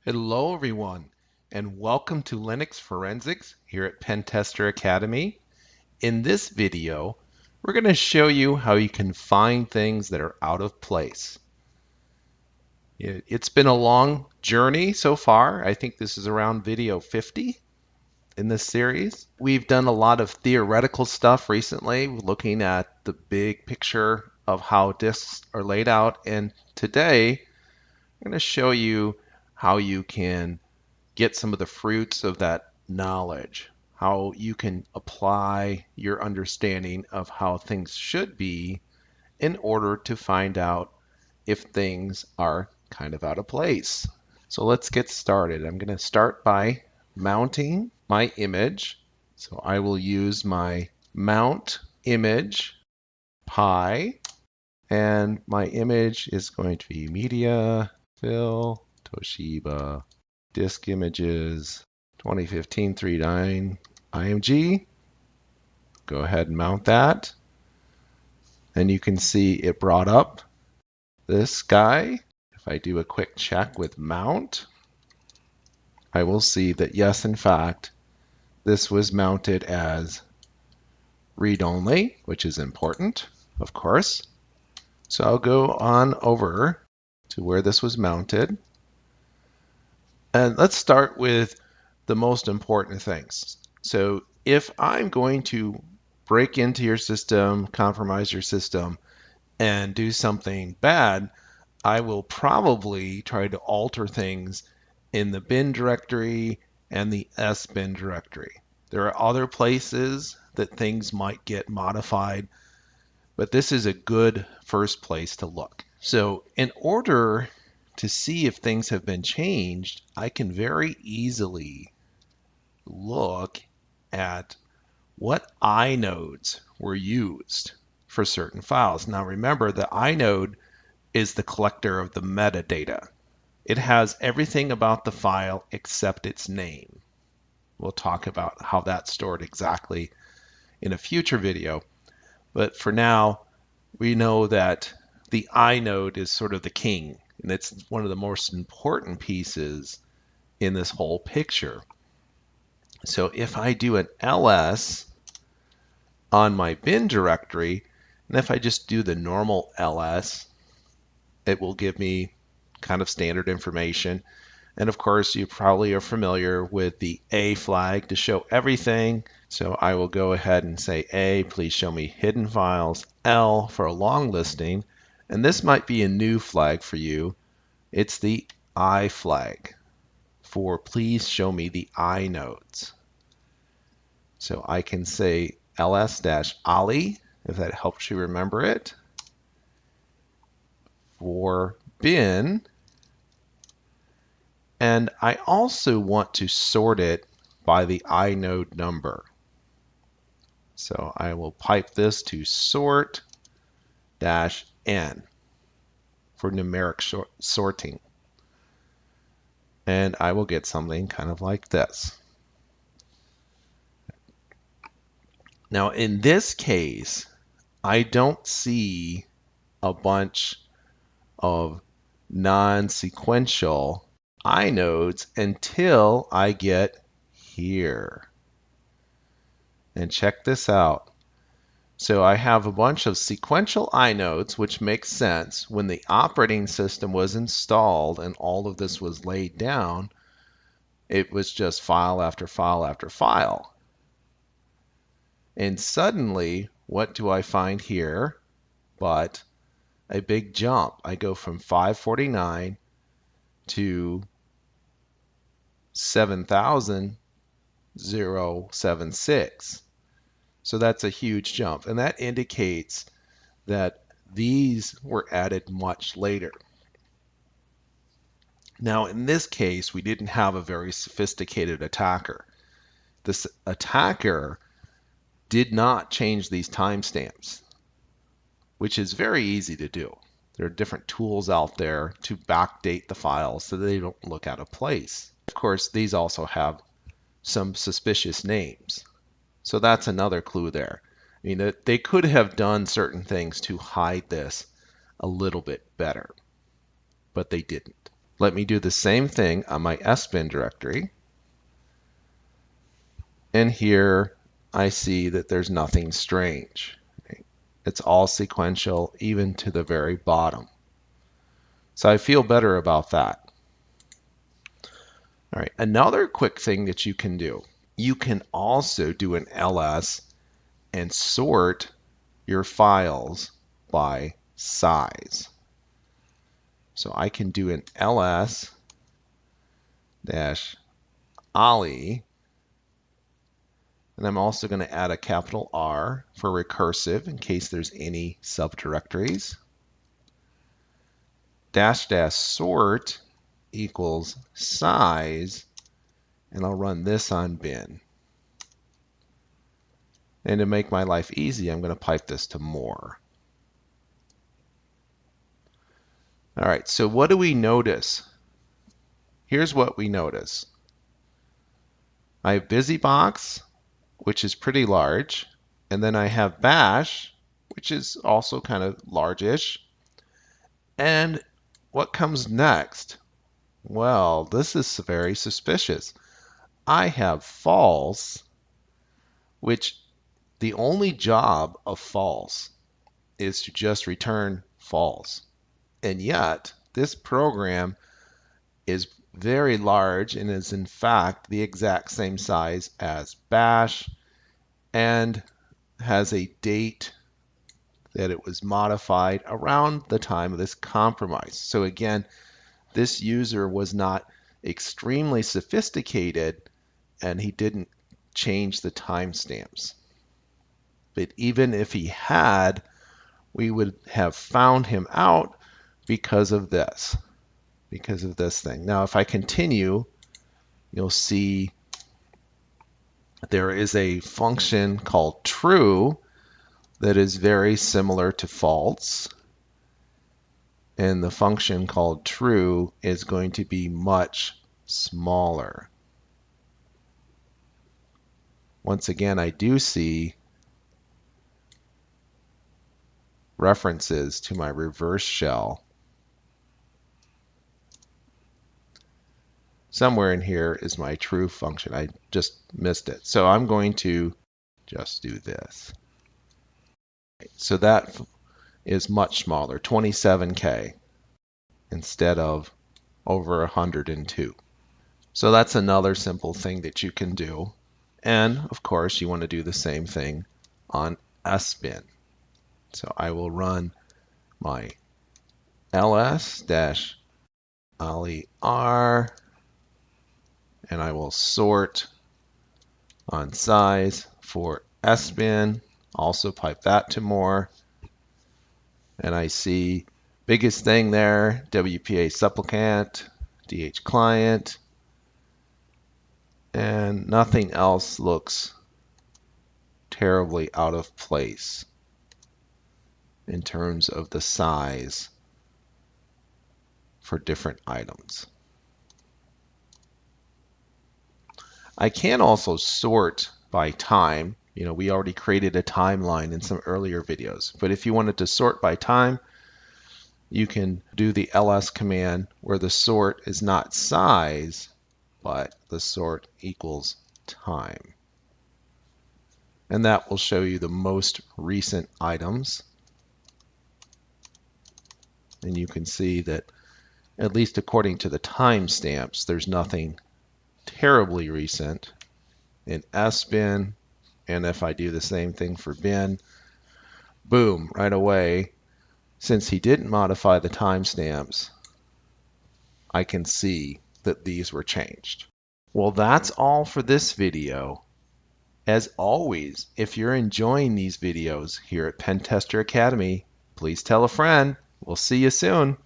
Hello everyone, and welcome to Linux Forensics here at Pentester Academy. In this video, we're going to show you how you can find things that are out of place. It's been a long journey so far. I think this is around video 50 in this series. We've done a lot of theoretical stuff recently, looking at the big picture of how disks are laid out, and today I'm going to show you how you can get some of the fruits of that knowledge, how you can apply your understanding of how things should be in order to find out if things are kind of out of place. So let's get started. I'm going to start by mounting my image. So I will use my mount image pi, and my image is going to be media, Phil, Toshiba, disk images, 2015 39 IMG. Go ahead and mount that. And you can see it brought up this guy. If I do a quick check with mount, I will see that yes, in fact, this was mounted as read-only, which is important, of course. So I'll go on over to where this was mounted. And let's start with the most important things. So if I'm going to break into your system, compromise your system, and do something bad, I will probably try to alter things in the bin directory and the sbin directory. There are other places that things might get modified, but this is a good first place to look. So in order to see if things have been changed, I can very easily look at what inodes were used for certain files. Now remember, the inode is the collector of the metadata. It has everything about the file except its name. We'll talk about how that's stored exactly in a future video. But for now, we know that the inode is sort of the king, and it's one of the most important pieces in this whole picture. So if I do an ls on my bin directory, and if I just do the normal ls, it will give me kind of standard information. And of course, you probably are familiar with the A flag to show everything. So I will go ahead and say A, please show me hidden files, L for a long listing. And this might be a new flag for you. It's the I flag for please show me the inodes. So I can say ls-ali, if that helps you remember it, for bin. And I also want to sort it by the inode number. So I will pipe this to sort-n for numeric sorting. And I will get something kind of like this. Now in this case, I don't see a bunch of non-sequential inodes until I get here. And check this out. So I have a bunch of sequential inodes, which makes sense. When the operating system was installed and all of this was laid down, it was just file after file after file. And suddenly, what do I find here but a big jump? I go from 549 to 7,076. So that's a huge jump, and that indicates that these were added much later. Now in this case, we didn't have a very sophisticated attacker. This attacker did not change these timestamps, which is very easy to do. There are different tools out there to backdate the files so they don't look out of place. Of course, these also have some suspicious names. So that's another clue there. I mean, they could have done certain things to hide this a little bit better, but they didn't. Let me do the same thing on my sbin directory. And here I see that there's nothing strange. It's all sequential, even to the very bottom. So I feel better about that. All right, another quick thing that you can do. You can also do an ls and sort your files by size. So I can do an ls dash ali, and I'm also going to add a capital R for recursive in case there's any subdirectories. Dash dash sort equals size, and I'll run this on bin. And to make my life easy, I'm going to pipe this to more. All right, so what do we notice? Here's what we notice. I have BusyBox, which is pretty large, and then I have bash, which is also kind of large-ish. And what comes next? Well, this is very suspicious. I have false, which the only job of false is to just return false. And yet, this program is very large and is in fact the exact same size as bash and has a date that it was modified around the time of this compromise. So again, this user was not extremely sophisticated and he didn't change the timestamps. But even if he had, we would have found him out because of this thing. Now, if I continue, you'll see there is a function called true that is very similar to false. And the function called true is going to be much smaller. Once again, I do see references to my reverse shell. Somewhere in here is my true function. I just missed it. So I'm going to just do this. So that is much smaller, 27K instead of over 102. So that's another simple thing that you can do. And of course, you want to do the same thing on sbin. So I will run my ls-ali-r, and I will sort on size for sbin, also pipe that to more. And I see biggest thing there, WPA supplicant, DH client, and nothing else looks terribly out of place in terms of the size for different items. I can also sort by time. You know, we already created a timeline in some earlier videos, but if you wanted to sort by time, you can do the ls command where the sort is not size, but the sort equals time. And that will show you the most recent items. And you can see that, at least according to the timestamps, there's nothing terribly recent in sbin. And if I do the same thing for bin, boom, right away, since he didn't modify the timestamps, I can see that these were changed. Well, that's all for this video. As always, if you're enjoying these videos here at Pentester Academy, please tell a friend. We'll see you soon.